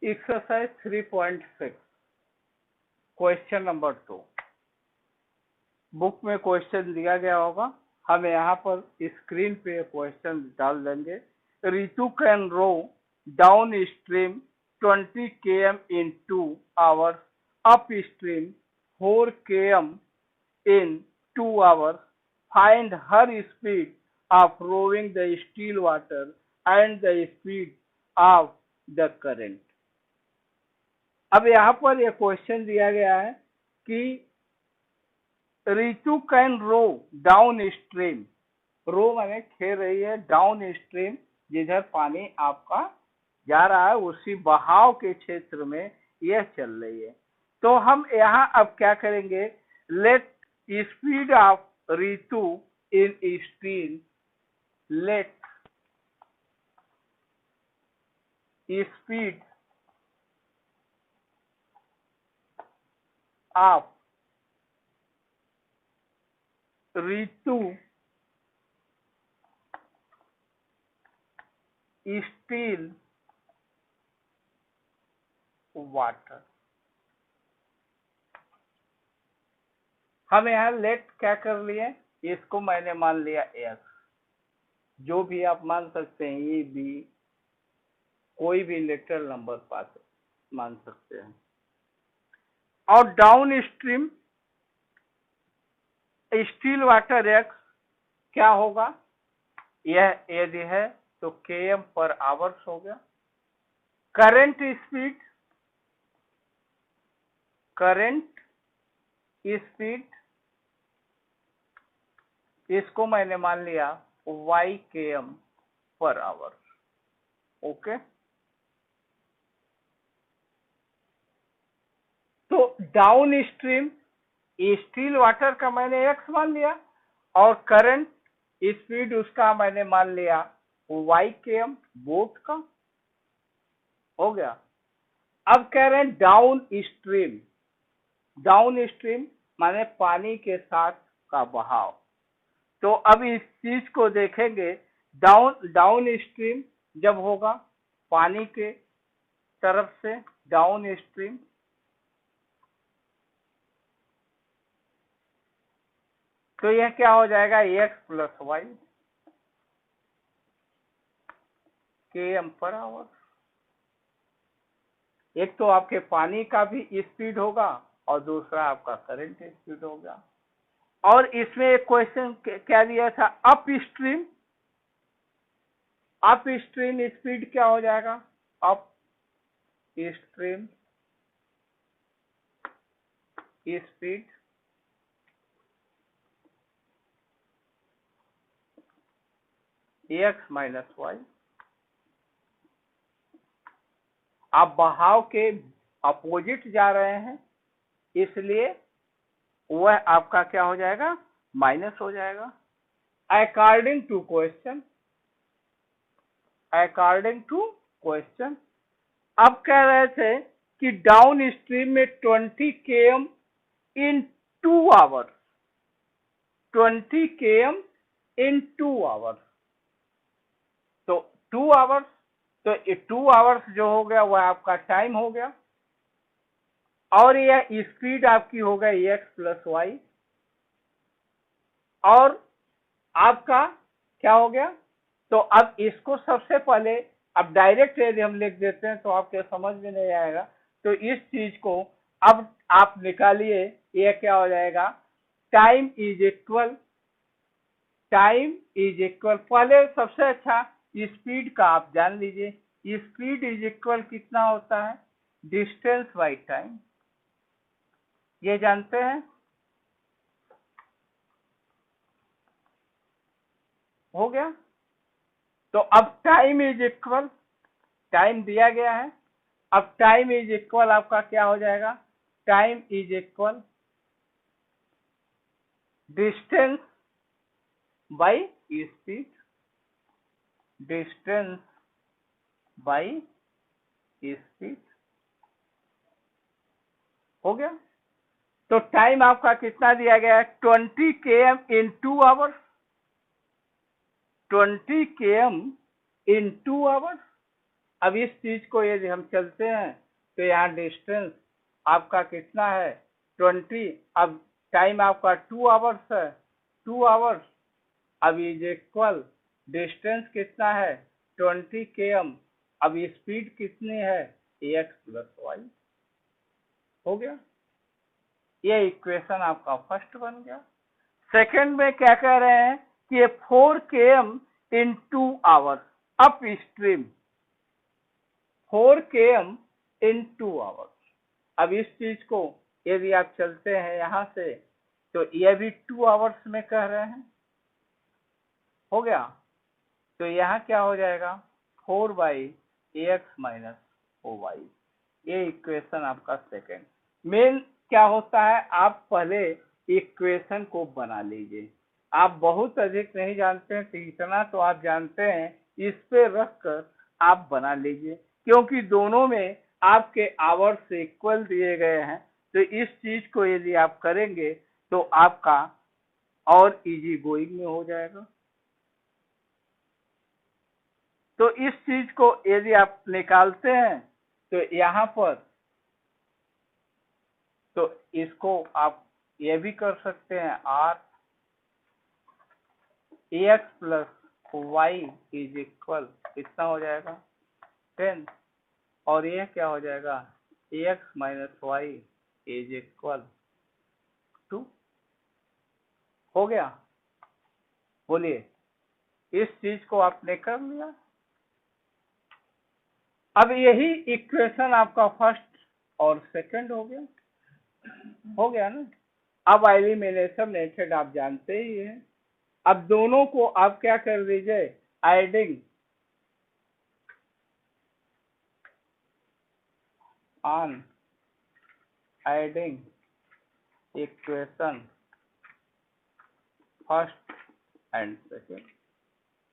Exercise 3.6 question number 2। Book में question दिया गया होगा, हम यहाँ पर स्क्रीन पे क्वेश्चन डाल देंगे। Ritu can row downstream 20 km in 2 hours, upstream 4 km in 2 hours. Find her speed of rowing the still water and the speed of the current. अब यहाँ पर यह क्वेश्चन दिया गया है कि Ritu can row downstream. Row माने खेल रही है, डाउन स्ट्रीम जिधर पानी आपका जा रहा है उसी बहाव के क्षेत्र में यह चल रही है। तो हम यहाँ अब क्या करेंगे, let speed of Ritu in stream, let speed of Ritu still water. हम यहाँ लेट क्या कर लिए, इसको मैंने मान लिया एस, जो भी आप मान सकते हैं, ये भी कोई भी इलेक्ट्रल नंबर मान सकते हैं। और down stream still water x क्या होगा, यह यदि है तो km पर आवर्स हो गया। करंट स्पीड इसको मैंने मान लिया y km per our. Okay, तो डाउन स्ट्रीम स्टील वाटर का मैंने x मान लिया और करंट स्पीड उसका मैंने मान लिया y km बोट का। हो गया। अब कह रहे हैं डाउन स्ट्रीम माने पानी के साथ का बहाव। तो अब इस चीज को देखेंगे, डाउन स्ट्रीम जब होगा पानी के तरफ से डाउन स्ट्रीम, तो यह क्या हो जाएगा, x plus y km per hour. एक तो आपके पानी का भी स्पीड होगा और दूसरा आपका करंट स्पीड होगा। और इसमें एक क्वेश्चन क्या दिया था, अप स्ट्रीम स्पीड क्या हो जाएगा, upstream speed x minus y. आप बहाव के अपोजिट जा रहे हैं, इसलिए वह आपका क्या हो जाएगा, माइनस हो जाएगा। अकॉर्डिंग टू क्वेश्चन अब कह रहे थे कि डाउन स्ट्रीम में 20 km इन 2 आवर्स, 20 km इन 2 आवर्स। तो 2 आवर्स, तो 2 आवर्स जो हो गया वह आपका टाइम हो गया और यह स्पीड आपकी हो गई x प्लस वाई। और आपका क्या हो गया, तो अब इसको सबसे पहले अब डायरेक्ट यदि हम लिख देते हैं तो आपके समझ में नहीं आएगा, तो इस चीज को अब आप निकालिए, यह क्या हो जाएगा, टाइम इज इक्वल पहले सबसे अच्छा स्पीड का आप जान लीजिए, स्पीड इज इक्वल कितना होता है, डिस्टेंस बाई टाइम, ये जानते हैं। हो गया। तो अब टाइम इज इक्वल, टाइम दिया गया है, अब टाइम इज इक्वल आपका क्या हो जाएगा, time is equal distance by speed, distance by speed. हो गया। तो टाइम आपका कितना दिया गया है, 20 km इन 2 आवर्स, 20 km इन 2 आवर्स। अब इस चीज को यदि हम चलते हैं तो यहाँ डिस्टेंस आपका कितना है 20, अब टाइम आपका 2 आवर्स है, 2 आवर्स, अब इज इक्वल डिस्टेंस कितना है 20 km, अब स्पीड कितनी है x प्लस वाई। हो गया, ये इक्वेशन आपका फर्स्ट बन गया। सेकंड में क्या कह रहे हैं कि 4 km इन 2 आवर्स अप स्ट्रीम, 4 km इन 2 आवर्स। अब इस चीज को यदि आप चलते हैं यहां से तो ये भी 2 आवर्स में कह रहे हैं। हो गया, तो यहाँ क्या हो जाएगा 4/x माइनस 4y, ये इक्वेशन आपका सेकंड। मेन क्या होता है, आप पहले इक्वेशन को बना लीजिए। आप बहुत अधिक नहीं जानते हैं तो इतना तो आप जानते हैं, इस पे रख कर आप बना लीजिए, क्योंकि दोनों में आपके आवर्स इक्वल दिए गए हैं। तो इस चीज को यदि आप करेंगे तो आपका और इजी गोइंग में हो जाएगा। तो इस चीज को यदि आप निकालते हैं तो यहाँ पर, तो इसको आप ये भी कर सकते हैं r x plus y is equal कितना हो जाएगा 10, और ये क्या हो जाएगा x minus y is equal 2। हो गया, बोलिए, इस चीज को आपने कर लिया। अब यही इक्वेशन आपका फर्स्ट और सेकंड हो गया। हो गया ना। अब एलिमिनेशन मेथड आप जानते ही हैं। अब दोनों को आप क्या कर दीजिए, adding on adding equation first and second.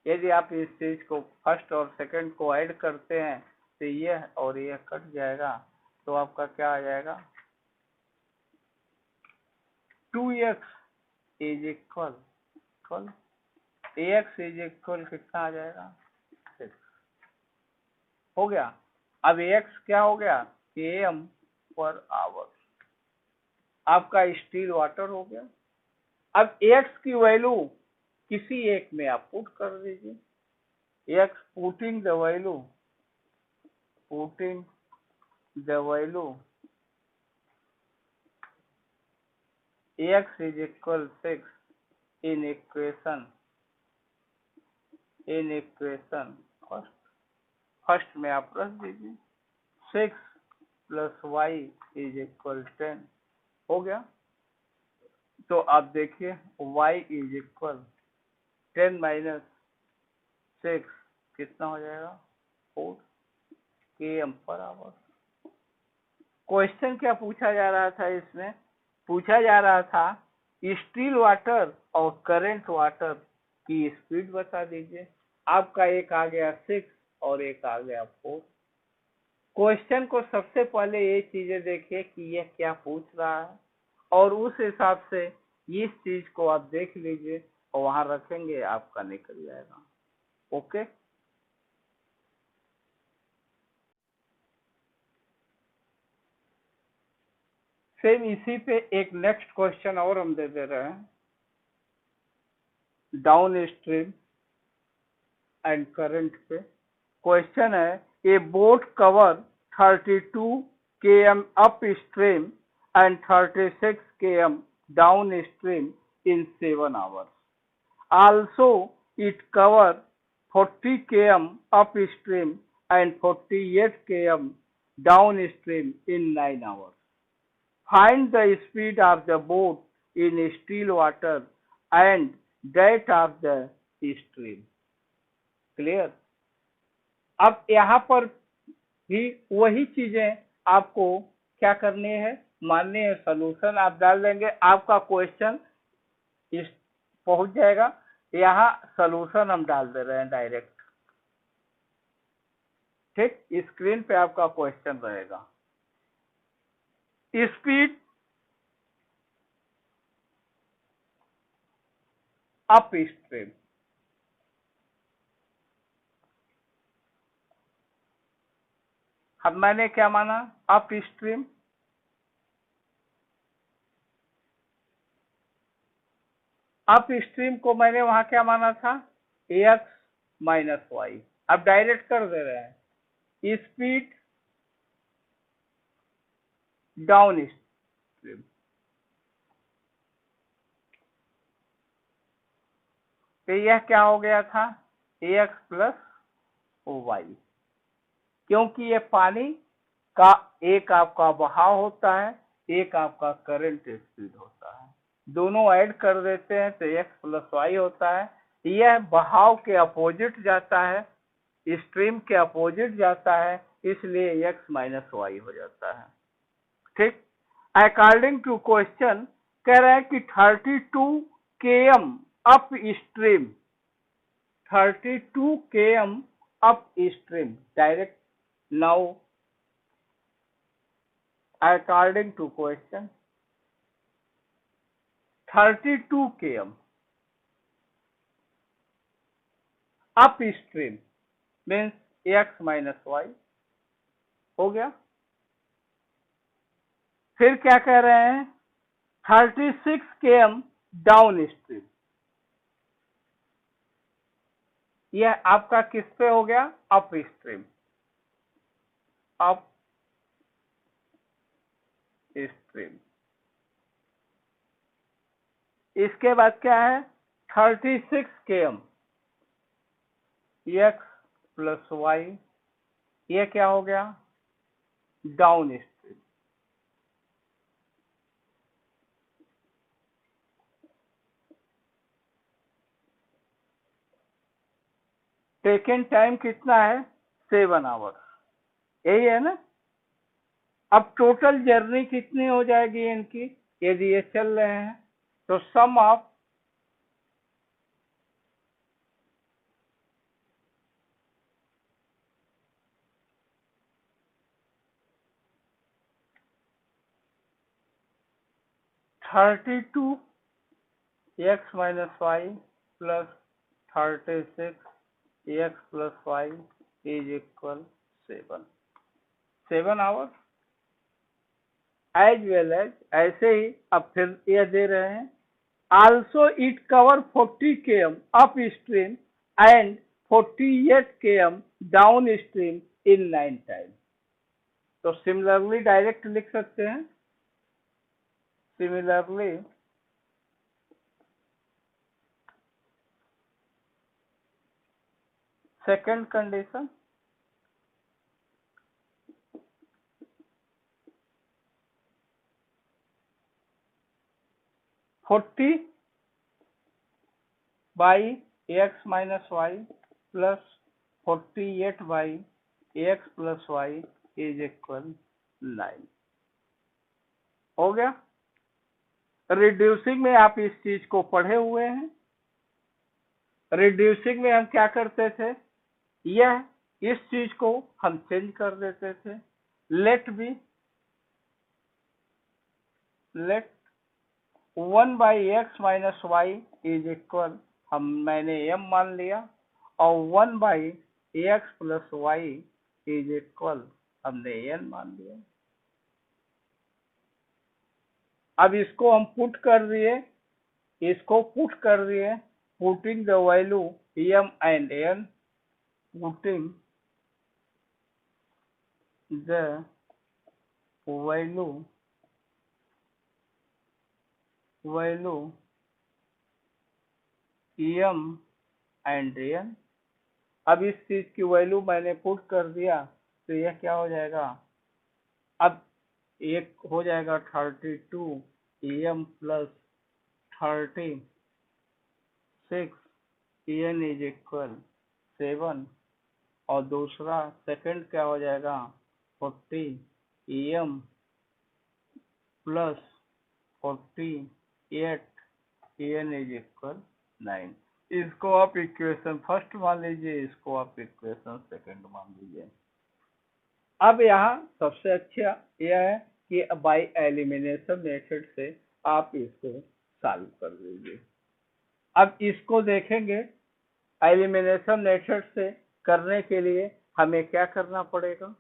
यदि आप इस चीज को फर्स्ट और सेकंड को ऐड करते हैं तो ये और ये कट जाएगा, तो आपका क्या आ जाएगा 2x is equal ax is equal कितना आ जाएगा 6। हो गया। अब ax क्या हो गया km पर आवर, आपका स्टील वाटर हो गया। अब ax की वैल्यू किसी एक में आप पुट कर दीजिए, x putting the value ax is equal 6 in equation first में आप रख दीजिए 6 प्लस वाई इज इक्वल 10। हो गया, तो आप देखिए y इज इक्वल 10 माइनस 6 कितना हो जाएगा 4 km पर आवर। क्वेश्चन क्या पूछा जा रहा था, इसमें पूछा जा रहा था स्टील वाटर और करंट वाटर की स्पीड बता दीजिए। आपका एक आ गया 6 और एक आ गया 4। क्वेश्चन को सबसे पहले ये चीजें देखिए कि यह क्या पूछ रहा है, और उस हिसाब से इस चीज को आप देख लीजिए और वहां रखेंगे, आपका निकल जाएगा। ओके, सेम इसी पे एक नेक्स्ट क्वेश्चन और हम दे रहे हैं, डाउन स्ट्रीम एंड करंट पे। क्वेश्चन है ए boat cover 32 km upstream and 36 km downstream in 7 hours. Also it cover 40 km upstream and 48 km downstream in 9 hours. Find the speed of the boat in still water and that of the stream. Clear? अब यहाँ पर भी वही चीजें आपको क्या करनी है, माननी है। सोल्यूशन आप डाल देंगे, आपका क्वेश्चन इस पहुंच जाएगा। यहाँ सोल्यूशन हम डाल दे रहे हैं डायरेक्ट, ठीक। स्क्रीन पे आपका क्वेश्चन रहेगा, स्पीड अप स्ट्रीम, अब मैंने क्या माना, अप स्ट्रीम, अप स्ट्रीम को मैंने वहां क्या माना था, एक्स माइनस वाई। अब डायरेक्ट कर दे रहे हैं, स्पीड डाउन स्ट्रीम, तो यह क्या हो गया था, एक्स प्लस वाई, क्योंकि ये पानी का एक आपका बहाव होता है, एक आपका करंट स्पीड होता है, दोनों ऐड कर देते हैं तो एक्स प्लस वाई होता है। यह बहाव के अपोजिट जाता है, स्ट्रीम के अपोजिट जाता है, इसलिए एक्स माइनस वाई हो जाता है। ठीक, अकॉर्डिंग टू क्वेश्चन कह रहा है कि 32 km upstream, 32 km upstream direct. Now according to question 32 km upstream means x minus y हो गया। फिर क्या कह रहे हैं, 36 km डाउन स्ट्रीम, यह आपका किस पे हो गया, अप स्ट्रीम, अप स्ट्रीम। इसके बाद क्या है, 36 km एक्स प्लस वाई, ये क्या हो गया, डाउन स्ट्रीम। टेकन टाइम कितना है, 7 आवर्स, यही है ना। अब टोटल जर्नी कितनी हो जाएगी इनकी, यदि ये चल रहे हैं तो sum of 32 x minus y plus 36 x plus y is equal 7 hours. As well as, ऐसे ही अब फिर ये दे रहे हैं, also it cover 40 km upstream and 48 km downstream in 9 time. तो सिमिलरली डायरेक्ट लिख सकते हैं, similarly second condition, forty by x minus y plus 48 by x plus y is equal 9 हो गया। रिड्यूसिंग में आप इस चीज को पढ़े हुए हैं। रिड्यूसिंग में हम क्या करते थे, यह इस चीज को हम चेंज कर देते थे, let be, let 1 by x minus y is equal, मैंने m मान लिया, और 1 by x plus y is equal हमने n मान लिया। अब इसको हम पुट कर दिए, इसको पुट कर दिए, putting the value m and n, putting the value m and n। अब इस चीज की वैल्यू मैंने पुट कर दिया तो यह क्या हो जाएगा, अब एक हो जाएगा 32 em plus 36 en is equal 7, और दूसरा सेकंड क्या हो जाएगा, 40 em plus 48 en is equal 9। इसको आप इक्वेशन फर्स्ट मान लीजिए, इसको आप इक्वेशन सेकंड मान लीजिए। अब यहाँ सबसे अच्छा यह है कि बाय एलिमिनेशन मेथड से आप इसको सॉल्व कर दीजिए। अब इसको देखेंगे, एलिमिनेशन मेथड से करने के लिए हमें क्या करना पड़ेगा,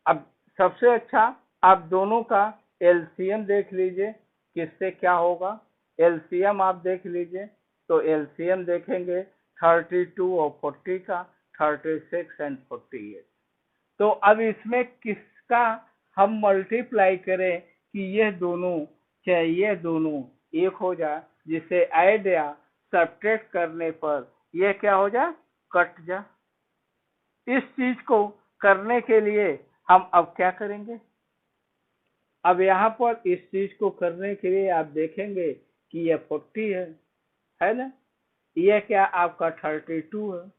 अब सबसे अच्छा आप दोनों का एलसीएम देख लीजिए, किससे क्या होगा। एलसीएम आप देख लीजिए, तो एलसीएम देखेंगे 32 और 40 का, 36 एंड 48। तो अब इसमें किसका हम मल्टीप्लाई करें कि ये दोनों, चाहे ये दोनों एक हो जाए, जिसे ऐड या सब्ट्रैक्ट करने पर ये क्या हो जाए, कट जाए। इस चीज को करने के लिए हम अब क्या करेंगे, अब यहाँ पर इस चीज को करने के लिए आप देखेंगे कि ये 40 है ना, ये क्या आपका 32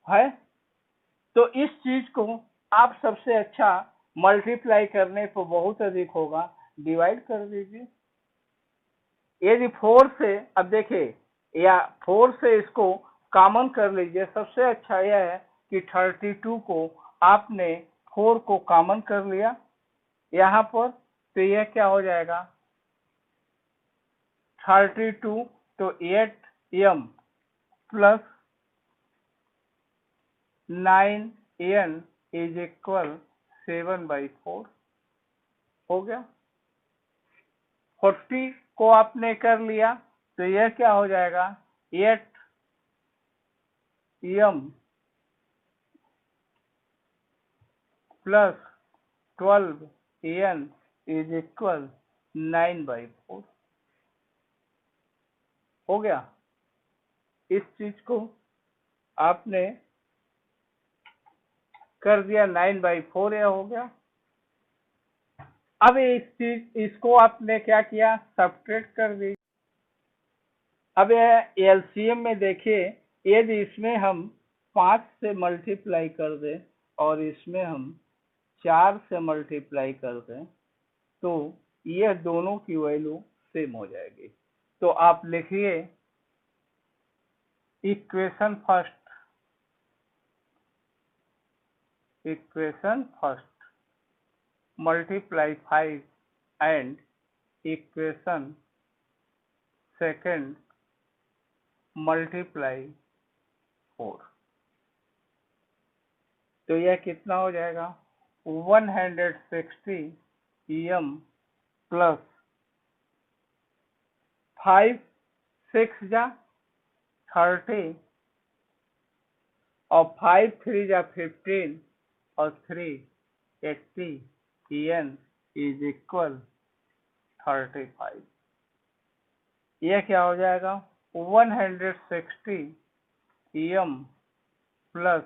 है। तो इस चीज को आप सबसे अच्छा मल्टीप्लाई करने पर बहुत अधिक होगा, डिवाइड कर दीजिए। यदि 4 से, अब देखिए, या 4 से इसको कॉमन कर लीजिए। सबसे अच्छा यह है कि 32 को आपने 4 को कॉमन कर लिया यहाँ पर, तो यह क्या हो जाएगा 32, तो 8m plus 9n is equal 7/4 हो गया। 40 को आपने कर लिया, तो यह क्या हो जाएगा 8m plus 12n is equal 9/4 हो गया। इस चीज को आपने कर दिया, 9/4 यह हो गया। अब इसको आपने क्या किया, सब्ट्रैक्ट कर दी। अब यह एलसीएम में देखिए, यदि इसमें हम 5 से मल्टीप्लाई कर दें और इसमें हम 4 से मल्टीप्लाई कर दें, तो यह दोनों की वैल्यू सेम हो जाएगी। तो आप लिखिए equation first multiply 5 and equation second multiply 4। तो यह कितना हो जाएगा 160m प्लस 5 6 जा 30 और 5 3 जा 15 और 3 80 n इज इक्वल 35। यह क्या हो जाएगा 160m प्लस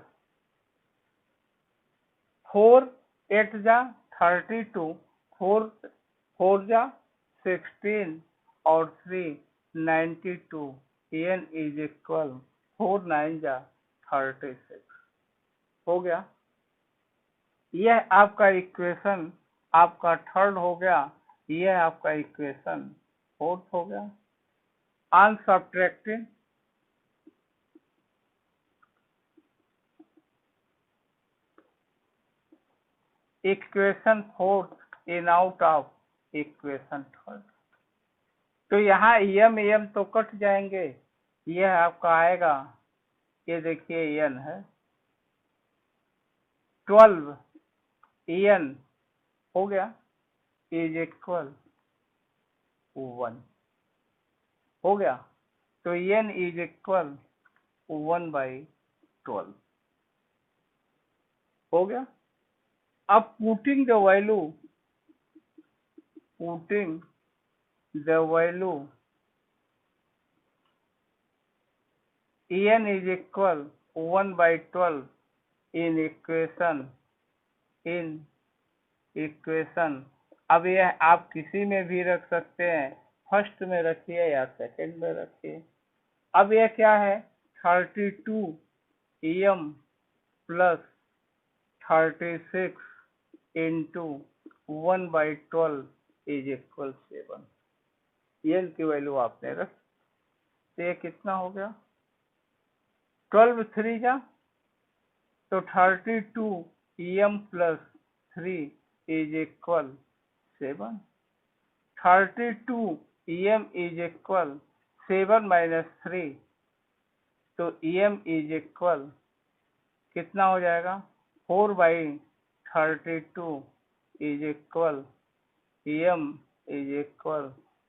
4 8 जा 32, 4 जा 16 और 3 92 n इज इक्वल 4 9 जा 36 हो गया। यह आपका इक्वेशन आपका थर्ड हो गया, यह आपका इक्वेशन फोर्थ हो गया। On subtracting equation fourth in out of equation third, तो यहाँ एम तो कट जाएंगे, यह आपका आएगा, ये देखिए n है 12 n हो गया इज इक्वल 1 हो गया। तो n इज इक्वल 1/12 हो गया। अब putting the value n is equal 1/12 in equation. अब यह आप किसी में भी रख सकते हैं, फर्स्ट में रखिए या सेकंड में रखिए। अब यह क्या है 32m plus 36 into 1/12 is equal 7। n की वैल्यू आपने रख, तो ये कितना हो गया 12 3 जा, तो 32m plus 3 is equal 7। 32m is equal 7 minus 3, तो em इज इक्वल कितना हो जाएगा 4/32 is equal m is equal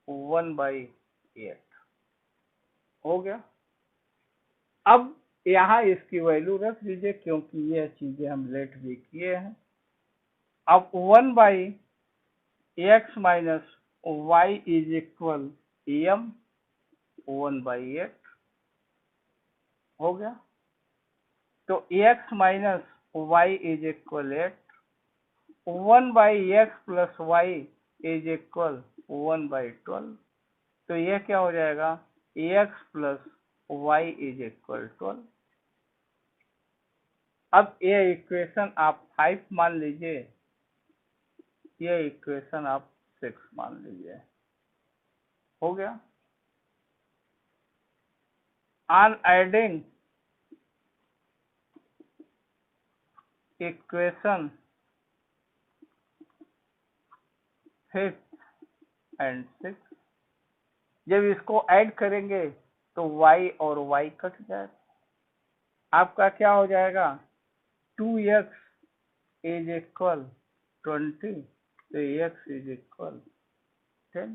1/8 हो गया। अब यहाँ इसकी वैल्यू रख दीजिए क्योंकि ये चीजें हम लेट भी किए हैं। अब 1/x minus y is equal m 1/8 हो गया। तो x minus y is equal 8, 1/x plus y is equal 1/12। तो ये क्या हो जाएगा, x plus y is equal 12। अब ये इक्वेशन आप 5 मान लीजिए, ये इक्वेशन आप 6 मान लीजिए, हो गया। On adding equation 5th and 6th, जब इसको ऐड करेंगे तो y और y कट जाएगा, आपका क्या हो जाएगा, 2x इज इक्वल 20, तो x इज इक्वल 10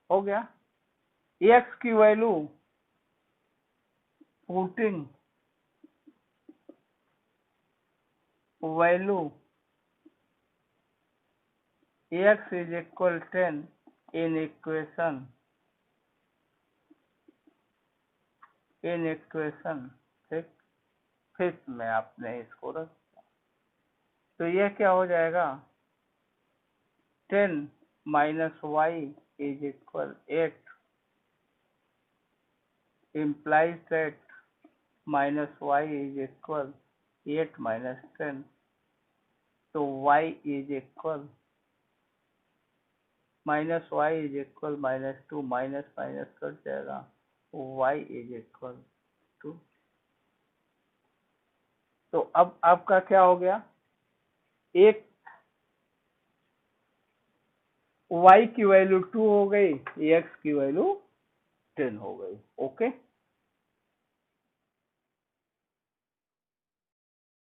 हो गया। x की value putting value x is equal 10 in equation 5th में आपने इसको रख दिया, तो यह क्या हो जाएगा, 10 minus y is equal 8 implies that minus y is equal 8 minus 10, तो y is equal minus y is equal minus 2, minus minus cut जाएगा, y is equal 2। तो अब आपका क्या हो गया, एक y की वैल्यू 2 हो गई, x की वैल्यू 10 हो गई। ओके।